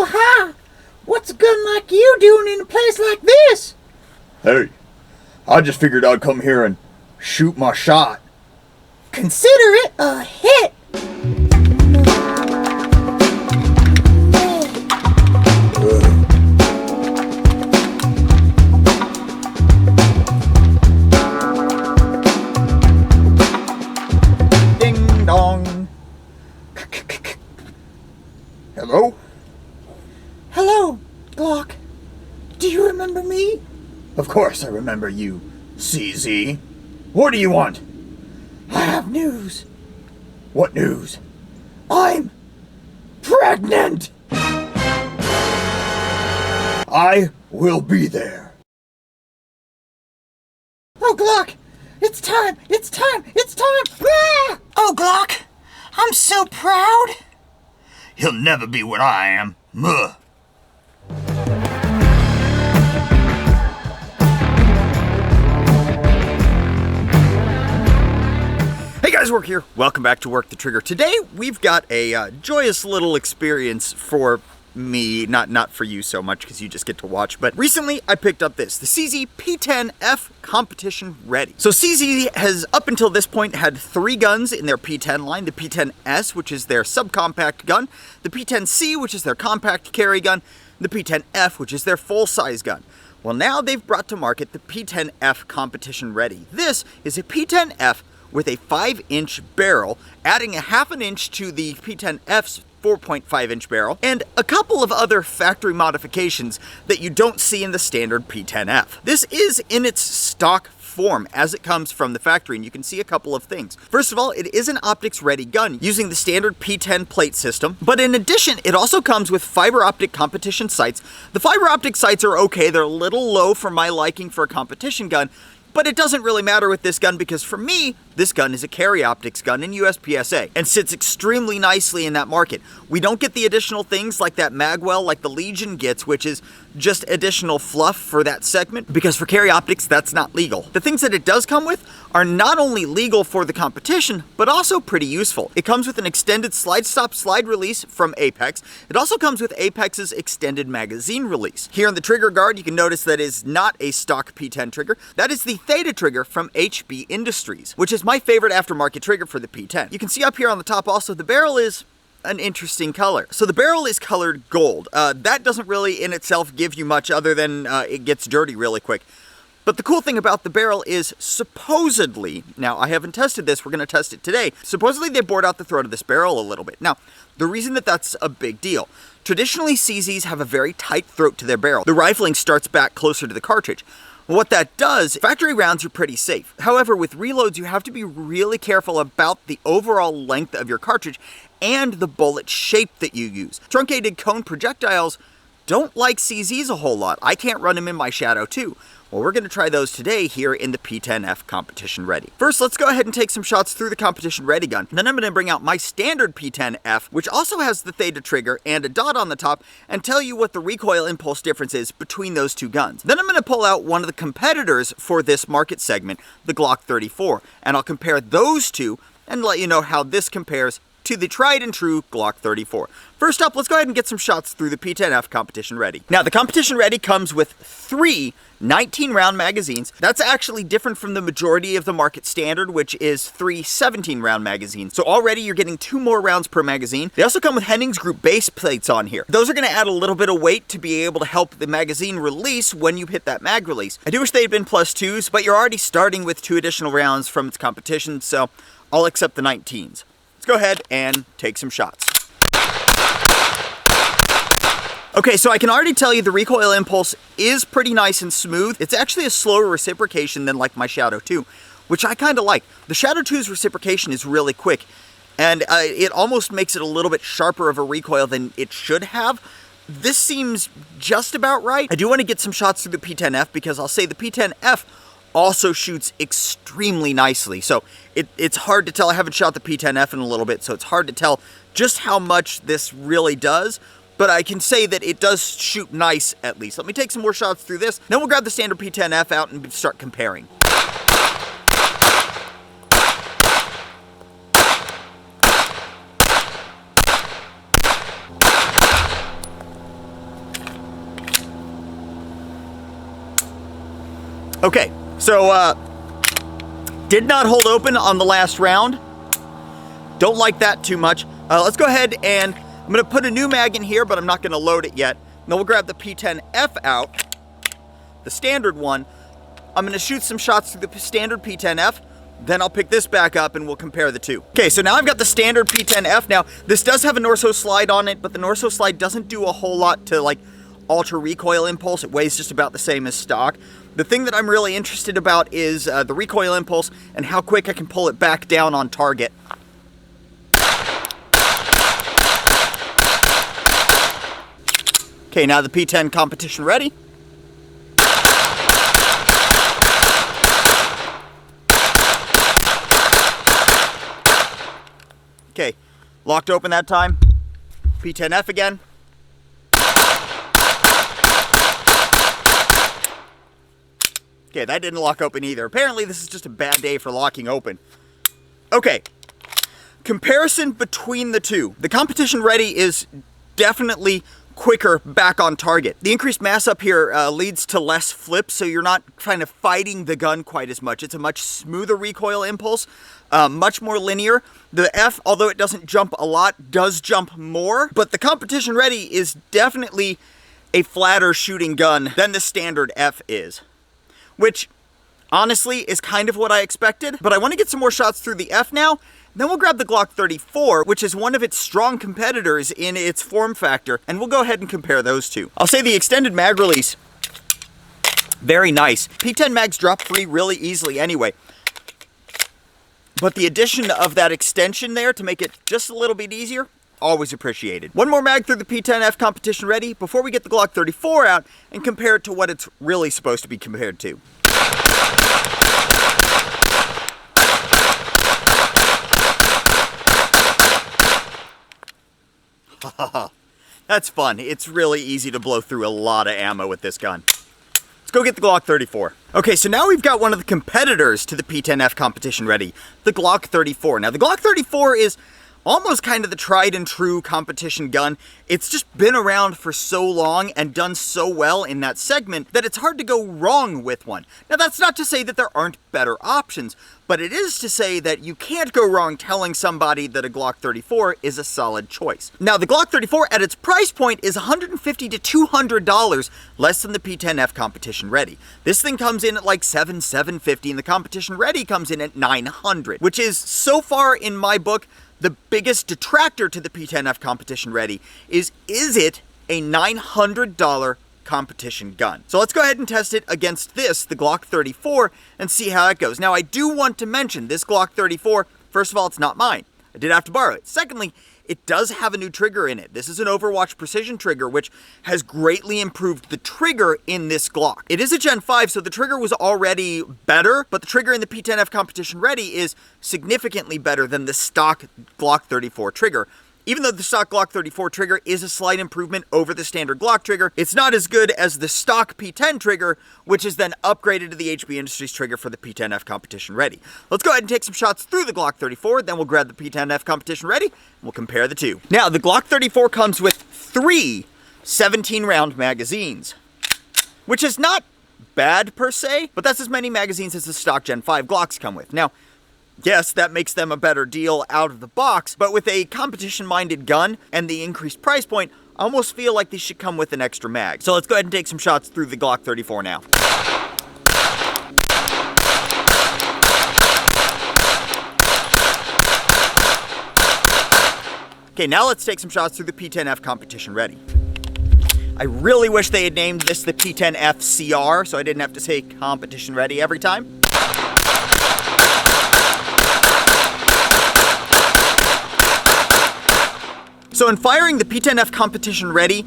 Well, hi! What's a gun like you doing in a place like this? Hey, I just figured I'd come here and shoot my shot. Consider it a hit! Ding dong. Hello? Hello, Glock. Do you remember me? Of course I remember you, CZ. What do you want? I have news. What news? I'm pregnant! I will be there. Oh, Glock! It's time! It's time! It's time! Ah! Oh, Glock! I'm so proud! He'll never be what I am. Muh. Hey guys, Work here. Welcome back to Work the Trigger. Today we've got a joyous little experience for me, not for you so much because you just get to watch, but recently I picked up the CZ P10F Competition Ready. So CZ has up until this point had 3 guns in their P10 line: the P10S, which is their subcompact gun, the P10C, which is their compact carry gun, the P10F, which is their full-size gun. Well, now they've brought to market the P10F Competition Ready. This is a P10F with a 5-inch barrel, adding a 1/2 inch to the P10F's 4.5-inch barrel, and a couple of other factory modifications that you don't see in the standard P10F. This is in its stock form as it comes from the factory, and you can see a couple of things. First of all, it is an optics ready gun using the standard P10 plate system, but in addition, it also comes with fiber optic competition sights. The fiber optic sights are okay, they're a little low for my liking for a competition gun, but it doesn't really matter with this gun because for me, this gun is a carry optics gun in USPSA and sits extremely nicely in that market. We don't get the additional things like that magwell like the Legion gets, which is just additional fluff for that segment, because for carry optics, that's not legal. The things that it does come with are not only legal for the competition, but also pretty useful. It comes with an extended slide stop slide release from Apex. It also comes with Apex's extended magazine release. Here in the trigger guard, you can notice that is not a stock P10 trigger. That is the Theta trigger from HB Industries, which is my favorite aftermarket trigger for the P10. You can see up here on the top also the barrel is an interesting color. So the barrel is colored gold. That doesn't really in itself give you much other than it gets dirty really quick. But the cool thing about the barrel is supposedly, now I haven't tested this, we're going to test it today, supposedly they bored out the throat of this barrel a little bit. Now, the reason that that's a big deal, traditionally CZs have a very tight throat to their barrel. The rifling starts back closer to the cartridge. What that does, factory rounds are pretty safe. However, with reloads, you have to be really careful about the overall length of your cartridge and the bullet shape that you use. Truncated cone projectiles don't like CZs a whole lot. I can't run them in my Shadow 2. Well, we're going to try those today here in the P10F Competition Ready. First, let's go ahead and take some shots through the Competition Ready gun. Then I'm going to bring out my standard P10F, which also has the Theta trigger and a dot on the top, and tell you what the recoil impulse difference is between those two guns. Then I'm going to pull out one of the competitors for this market segment, the Glock 34, and I'll compare those two and let you know how this compares to the tried and true Glock 34. First up, let's go ahead and get some shots through the P10F Competition Ready. Now, the Competition Ready comes with 3 19-round magazines. That's actually different from the majority of the market standard, which is 3 17-round magazines. So already you're getting 2 more rounds per magazine. They also come with Hennings Group base plates on here. Those are going to add a little bit of weight to be able to help the magazine release when you hit that mag release. I do wish they had been +2s, but you're already starting with 2 additional rounds from its competition, so I'll accept the 19s. Let's go ahead and take some shots. Okay, so I can already tell you the recoil impulse is pretty nice and smooth. It's actually a slower reciprocation than like my Shadow 2, which I kind of like. The Shadow 2's reciprocation is really quick, and it almost makes it a little bit sharper of a recoil than it should have. This seems just about right. I do want to get some shots through the P10F because I'll say the P10F also shoots extremely nicely. So it's hard to tell. I haven't shot the P10F in a little bit, so it's hard to tell just how much this really does. But I can say that it does shoot nice at least. Let me take some more shots through this. Then we'll grab the standard P10F out and start comparing. Okay, so did not hold open on the last round. Don't like that too much. Let's go ahead and I'm gonna put a new mag in here, but I'm not gonna load it yet. Then we'll grab the P10F out, the standard one. I'm gonna shoot some shots through the standard P10F, then I'll pick this back up and we'll compare the two. Okay, so now I've got the standard P10F. Now, this does have a Norso slide on it, but the Norso slide doesn't do a whole lot to like alter recoil impulse. It weighs just about the same as stock. The thing that I'm really interested about is the recoil impulse and how quick I can pull it back down on target. Okay, now the P10 competition ready. Okay, locked open that time. P10F again. Okay, that didn't lock open either. Apparently this is just a bad day for locking open. Okay, comparison between the two. The competition ready is definitely quicker back on target. The increased mass up here leads to less flips, so you're not kind of fighting the gun quite as much. It's a much smoother recoil impulse, much more linear. The F, although it doesn't jump a lot, does jump more, but the competition ready is definitely a flatter shooting gun than the standard F is, which honestly is kind of what I expected. But I want to get some more shots through the F now. Then we'll grab the Glock 34, which is one of its strong competitors in its form factor, and we'll go ahead and compare those two. I'll say the extended mag release, very nice. P10 mags drop free really easily anyway, but the addition of that extension there to make it just a little bit easier, always appreciated. One more mag through the P10F competition ready before we get the Glock 34 out and compare it to what it's really supposed to be compared to. That's fun. It's really easy to blow through a lot of ammo with this gun. Let's go get the Glock 34. Okay, so now we've got one of the competitors to the P10F competition ready, the Glock 34. Now the Glock 34 is almost kind of the tried and true competition gun. It's just been around for so long and done so well in that segment that it's hard to go wrong with one. Now that's not to say that there aren't better options, but it is to say that you can't go wrong telling somebody that a Glock 34 is a solid choice. Now the Glock 34 at its price point is $150 to $200 less than the P10F competition ready. This thing comes in at like $750 and the competition ready comes in at $900, which is so far in my book the biggest detractor to the P10F competition ready is it a $900 competition gun? So let's go ahead and test it against this, the Glock 34, and see how it goes. Now I do want to mention this Glock 34, first of all, it's not mine. I did have to borrow it. Secondly, it does have a new trigger in it. This is an Overwatch precision trigger, which has greatly improved the trigger in this Glock. It is a Gen 5, so the trigger was already better, but the trigger in the P10F competition ready is significantly better than the stock Glock 34 trigger. Even though the stock Glock 34 trigger is a slight improvement over the standard Glock trigger, it's not as good as the stock P10 trigger, which is then upgraded to the HB Industries trigger for the P10F competition ready. Let's go ahead and take some shots through the Glock 34, then we'll grab the P10F competition ready, and we'll compare the two. Now, the Glock 34 comes with 3 17-round magazines, which is not bad per se, but that's as many magazines as the stock Gen 5 Glocks come with. Now, yes, that makes them a better deal out of the box, but with a competition-minded gun and the increased price point, I almost feel like these should come with an extra mag. So let's go ahead and take some shots through the Glock 34 now. Okay, now let's take some shots through the P10F competition ready. I really wish they had named this the P10F CR, so I didn't have to say competition ready every time. So in firing, the P10F competition ready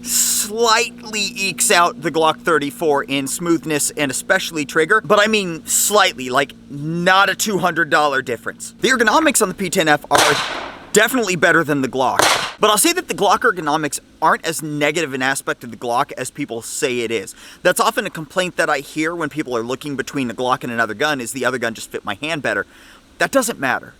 slightly ekes out the Glock 34 in smoothness and especially trigger, but I mean slightly, like not a $200 difference. The ergonomics on the P10F are definitely better than the Glock, but I'll say that the Glock ergonomics aren't as negative an aspect of the Glock as people say it is. That's often a complaint that I hear when people are looking between a Glock and another gun, is the other gun just fit my hand better. That doesn't matter.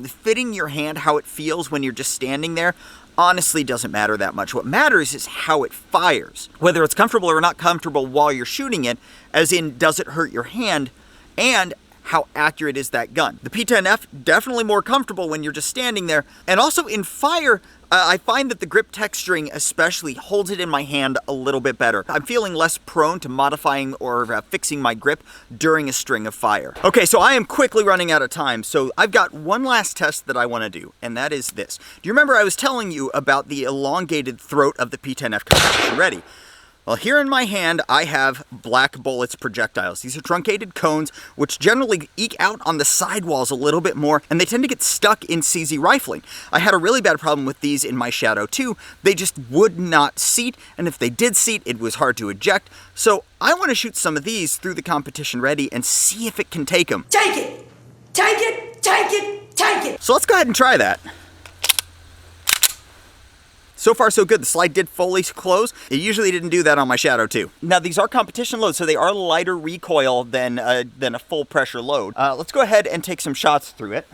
Fitting your hand how it feels when you're just standing there, honestly doesn't matter that much. What matters is how it fires. Whether it's comfortable or not comfortable while you're shooting it, as in, does it hurt your hand, and how accurate is that gun. The P10F, definitely more comfortable when you're just standing there. And also in fire, I find that the grip texturing especially holds it in my hand a little bit better. I'm feeling less prone to modifying or fixing my grip during a string of fire. Okay, so I am quickly running out of time, so I've got one last test that I want to do, and that is this. Do you remember I was telling you about the elongated throat of the P10F Competition Ready? Well, here in my hand, I have black bullets projectiles. These are truncated cones, which generally eke out on the sidewalls a little bit more, and they tend to get stuck in CZ rifling. I had a really bad problem with these in my Shadow 2. They just would not seat, and if they did seat, it was hard to eject. So I want to shoot some of these through the Competition Ready and see if it can take them. Take it! Take it! Take it! Take it! So let's go ahead and try that. So far, so good. The slide did fully close. It usually didn't do that on my Shadow 2. Now, these are competition loads, so they are lighter recoil than a full pressure load. Let's go ahead and take some shots through it.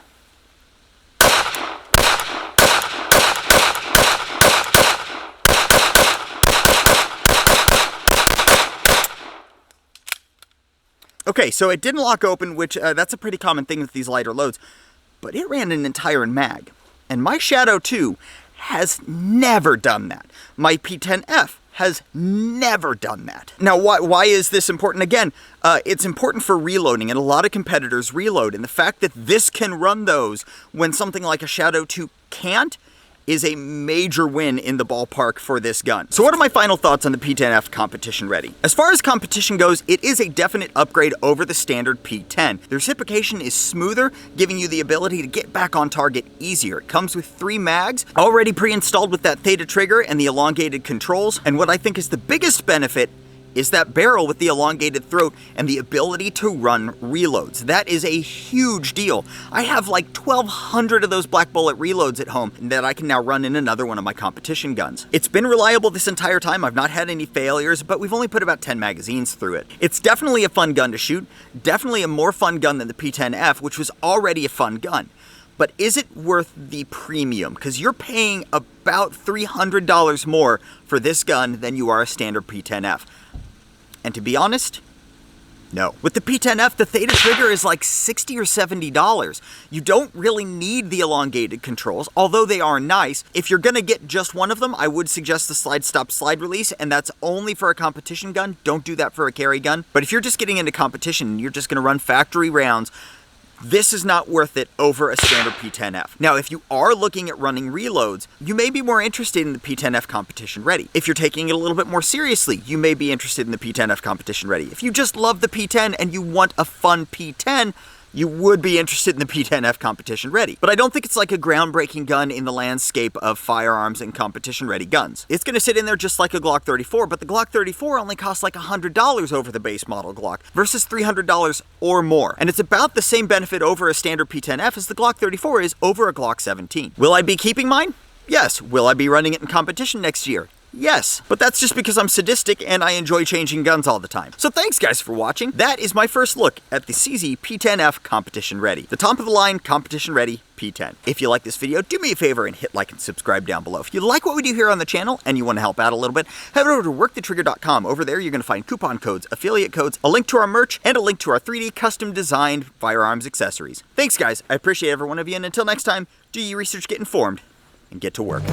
Okay, so it didn't lock open, which that's a pretty common thing with these lighter loads, but it ran an entire mag. And my Shadow 2 has never done that. My P10F has never done that. Now, why is this important? Again, it's important for reloading, and a lot of competitors reload, and the fact that this can run those when something like a Shadow 2 can't is a major win in the ballpark for this gun. So what are my final thoughts on the P10F Competition Ready? As far as competition goes, it is a definite upgrade over the standard P10. The reciprocation is smoother, giving you the ability to get back on target easier. It comes with 3 mags, already pre-installed with that Theta trigger and the elongated controls, and what I think is the biggest benefit is that barrel with the elongated throat and the ability to run reloads. That is a huge deal. I have like 1,200 of those black bullet reloads at home that I can now run in another one of my competition guns. It's been reliable this entire time. I've not had any failures, but we've only put about 10 magazines through it. It's definitely a fun gun to shoot, definitely a more fun gun than the P10F, which was already a fun gun. But is it worth the premium? Because you're paying about $300 more for this gun than you are a standard P10F. And to be honest, no. With the P10F, the Theta trigger is like $60 or $70. You don't really need the elongated controls, although they are nice. If you're gonna get just one of them, I would suggest the slide stop slide release, and that's only for a competition gun. Don't do that for a carry gun. But if you're just getting into competition and you're just gonna run factory rounds, this is not worth it over a standard P10F. Now, if you are looking at running reloads, you may be more interested in the P10F Competition Ready. If you're taking it a little bit more seriously, you may be interested in the P10F Competition Ready. If you just love the P10 and you want a fun P10, you would be interested in the P10F Competition Ready. But I don't think it's like a groundbreaking gun in the landscape of firearms and competition-ready guns. It's gonna sit in there just like a Glock 34, but the Glock 34 only costs like $100 over the base model Glock versus $300 or more. And it's about the same benefit over a standard P10F as the Glock 34 is over a Glock 17. Will I be keeping mine? Yes. Will I be running it in competition next year? Yes, but that's just because I'm sadistic and I enjoy changing guns all the time. So thanks guys for watching. That is my first look at the CZ P10F Competition Ready. The top of the line Competition Ready P10. If you like this video, do me a favor and hit like and subscribe down below. If you like what we do here on the channel and you want to help out a little bit, head over to workthetrigger.com. Over there you're going to find coupon codes, affiliate codes, a link to our merch, and a link to our 3D custom designed firearms accessories. Thanks guys, I appreciate every one of you, and until next time, do your research, get informed, and get to work.